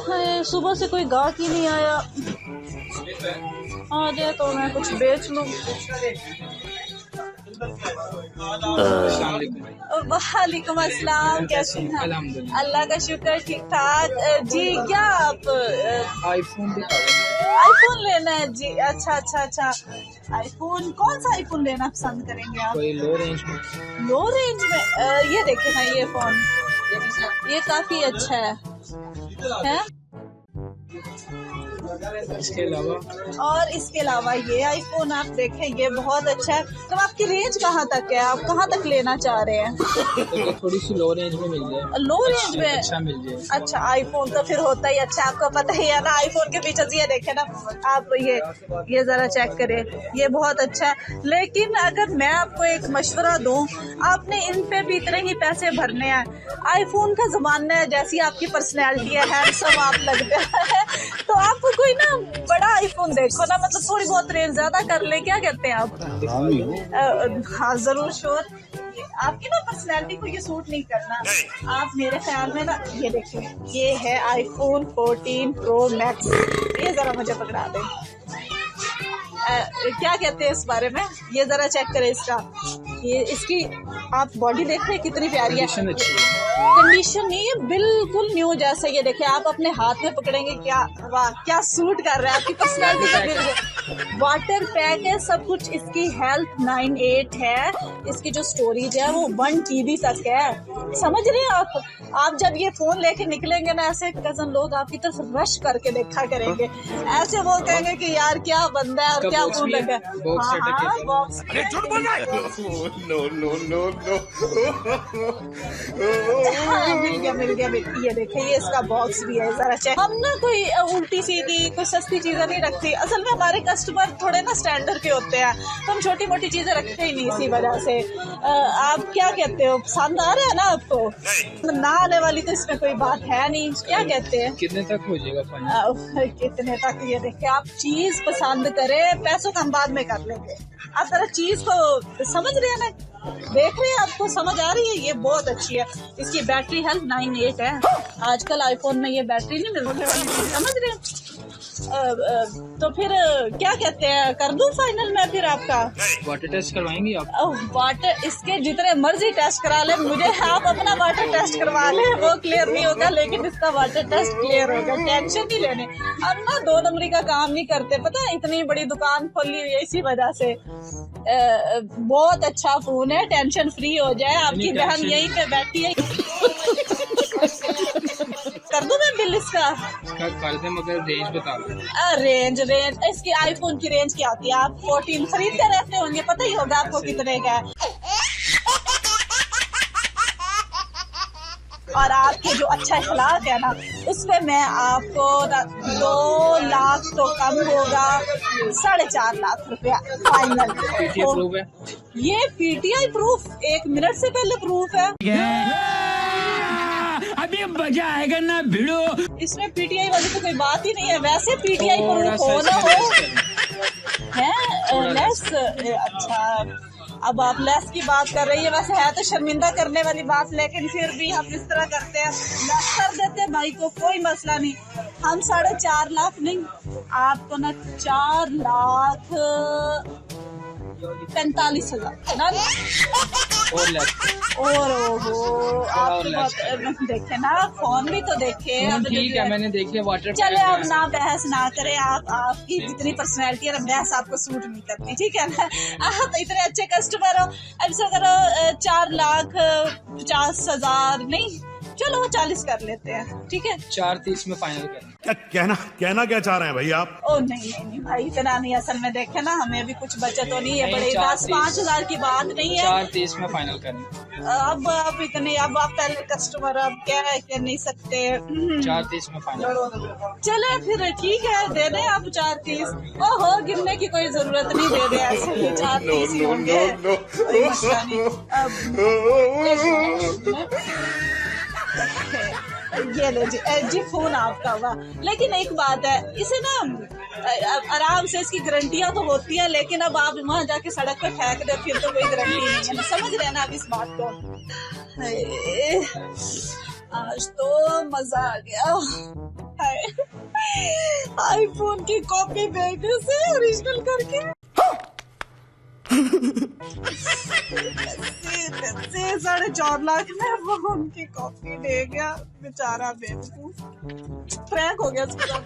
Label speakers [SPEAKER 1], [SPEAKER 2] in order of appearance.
[SPEAKER 1] है, सुबह से कोई गाहक ही नहीं आया। आ जाए तो मैं कुछ बेच लूं। वालेकुम अस्सलाम, कैसे हैं? अल्लाह का शुक्र, ठीक ठाक जी। क्या आप आईफोन लेना है जी? अच्छा अच्छा अच्छा, आईफोन कौन सा आईफोन लेना पसंद करेंगे आप?
[SPEAKER 2] कोई लो रेंज में।
[SPEAKER 1] लो रेंज में ये देखे ना, ये फोन ये काफी अच्छा है? इसके अलावा ये आईफोन आप देखें, ये बहुत अच्छा है। तो आपकी रेंज कहाँ तक है? आप कहाँ तक लेना चाह रहे हैं?
[SPEAKER 2] तो थोड़ी सी लो रेंज में मिल जाए।
[SPEAKER 1] लो रेंज में
[SPEAKER 2] अच्छा मिल जाए।
[SPEAKER 1] अच्छा, आईफोन तो फिर होता ही अच्छा, आपको पता ही है ना। आईफोन के फीचर्स ये देखे ना आप, ये जरा चेक करें, ये बहुत अच्छा है। लेकिन अगर मैं आपको एक मशवरा दूं, आपने इन पे भी इतने ही पैसे भरने हैं। आईफोन का जमाना है, जैसी आपकी पर्सनैलिटी है, हैंडसम आप लगते हैं, तो आपको कोई ना बड़ा आईफोन देखो ना, मतलब थोड़ी बहुत रेंज ज्यादा कर ले। क्या कहते हैं आप? हाँ जरूर, श्योर। आपकी ना पर्सनैलिटी को ये सूट नहीं करना। आप मेरे ख्याल में ना, ये देखिए, ये है आईफोन 14 प्रो मैक्स। ये जरा मुझे पकड़ा दें, क्या कहते हैं इस बारे में? ये जरा चेक करें इसका, ये इसकी आप बॉडी देख रहे हैं कितनी प्यारी है। कंडीशन नहीं है, बिल्कुल न्यू जैसा। ये देखिए, आप अपने हाथ में पकड़ेंगे, क्या वाह, क्या सूट कर रहा है आपकी पर्सनैलिटी का। वाटर पैक है, सब कुछ। इसकी हेल्थ 98 है। इसकी जो स्टोरेज है वो 1 TB तक है। समझ रहे हैं आप जब ये फोन लेके निकलेंगे ना, ऐसे कजन लोग आपकी तरफ रश करके देखा करेंगे, ऐसे वो कहेंगे कि यार क्या बंदा है और क्या फोन लगा। हाँ, बॉक्स। मिल गया। ये देखिए, ये इसका बॉक्स भी है, जरा चेक। हम ना कोई उल्टी सीधी कोई सस्ती चीजें नहीं रखती। असल में हमारे कस्टमर थोड़े ना स्टैंडर्ड के होते हैं, तो हम छोटी मोटी चीजें रखते ही नहीं, इसी वजह से। आप क्या कहते हो, पसंद आ रहा है ना आपको? ना आने वाली तो इसमें कोई बात है नहीं। क्या कहते हैं,
[SPEAKER 2] कितने तक हो जाएगा?
[SPEAKER 1] कितने तक? ये देखिए, आप चीज पसंद करें, पैसों का हम बाद में कर लेंगे। आप जरा चीज को समझ रहे हैं ना, देख रहे हैं, आपको समझ आ रही है? ये बहुत अच्छी है। इसकी बैटरी हेल्थ 98 है। आजकल आईफोन में ये बैटरी नहीं मिलने वाली, समझ रहे हैं? तो फिर क्या कहते हैं, कर दूं फाइनल में फिर आपका?
[SPEAKER 2] वाटर टेस्ट करवाएंगी आप?
[SPEAKER 1] वाटर, इसके जितने मर्जी टेस्ट करा ले मुझे, आप अपना वाटर टेस्ट करवा ले, वो क्लियर नहीं होगा, लेकिन इसका वाटर टेस्ट क्लियर होगा। टेंशन नहीं लेने। हम ना 2 नंबरी का काम नहीं करते, पता है? इतनी बड़ी दुकान खोली हुई है इसी वजह से। बहुत अच्छा फोन है, टेंशन फ्री हो जाए। आपकी बहन यहीं पे बैठी है। कर दूं मैं बिल इसका?
[SPEAKER 2] कर दे, मगर रेंज बता दो।
[SPEAKER 1] रेंज इसकी आईफोन की रेंज क्या होती है? आप 14 खरीदते रहते होंगे, पता ही होगा आपको कितने का है। और आपके जो अच्छा अखलाक है ना, उस पे मैं आपको 2 लाख तो कम होगा, 4.5 लाख रुपया फाइनल।
[SPEAKER 2] प्रूफ है
[SPEAKER 1] ये PTI प्रूफ, 1 मिनट से पहले प्रूफ है।
[SPEAKER 2] अभी मजा आएगा ना भिड़ो।
[SPEAKER 1] इसमें PTI वाली तो कोई बात ही नहीं है। वैसे PTI प्रूफ हो ना हो है लेस। अच्छा, अब आप लेस की बात कर रही है, वैसे है तो शर्मिंदा करने वाली बात, लेकिन फिर भी हम इस तरह करते हैं, लेस कर देते हैं भाई को, कोई मसला नहीं। हम 4.5 लाख नहीं, आपको ना 4 लाख 45,000 ना। और आप देखे ना, फोन भी तो देखे।
[SPEAKER 2] ठीक है, मैंने देखे वाटर।
[SPEAKER 1] चले, अब ना बहस ना करें। आपकी जितनी पर्सनैलिटी है ना, बहस आपको सूट नहीं करती, ठीक है ना? आप इतने अच्छे कस्टमर हो। अब ऐसा करो, 4,50,000 नहीं, चलो 40 कर लेते हैं, ठीक है?
[SPEAKER 2] 4.30 में फाइनल करें।
[SPEAKER 3] कहना क्या चाह रहे हैं भाई आप?
[SPEAKER 1] ओ नहीं भाई, इतना नहीं। असल में देखे ना, हमें अभी कुछ बचत तो नहीं है, बड़े 10-5 हजार की बात नहीं है।
[SPEAKER 2] 4.30 में फाइनल करें।
[SPEAKER 1] अब आप इतने, अब आप पहले कस्टमर, अब क्या है, कर नहीं सकते।
[SPEAKER 2] 4.30 में फाइनल।
[SPEAKER 1] चले फिर ठीक है, दे दें आप 4.30। ओहो, गिनने की कोई जरूरत नहीं, दे दे ऐसे ही 4.30 ही होंगे, कोई मसला नहीं। ये ले जी फोन आपका हुआ। लेकिन एक बात है, इसे ना आराम से, इसकी गारंटियां तो होती है, लेकिन अब आप वहां जाके सड़क पे फेंक दे, फिर तो कोई गारंटी नहीं है। समझ रहे हैं ना आप इस बात को? आज तो मजा आ गया। आईफोन की कॉपी बेटे से ओरिजिनल करके। पैसे 4.5 लाख में वो उनकी कॉपी ले गया बेचारा बेवकूफ। प्रैंक हो गया उसके साथ।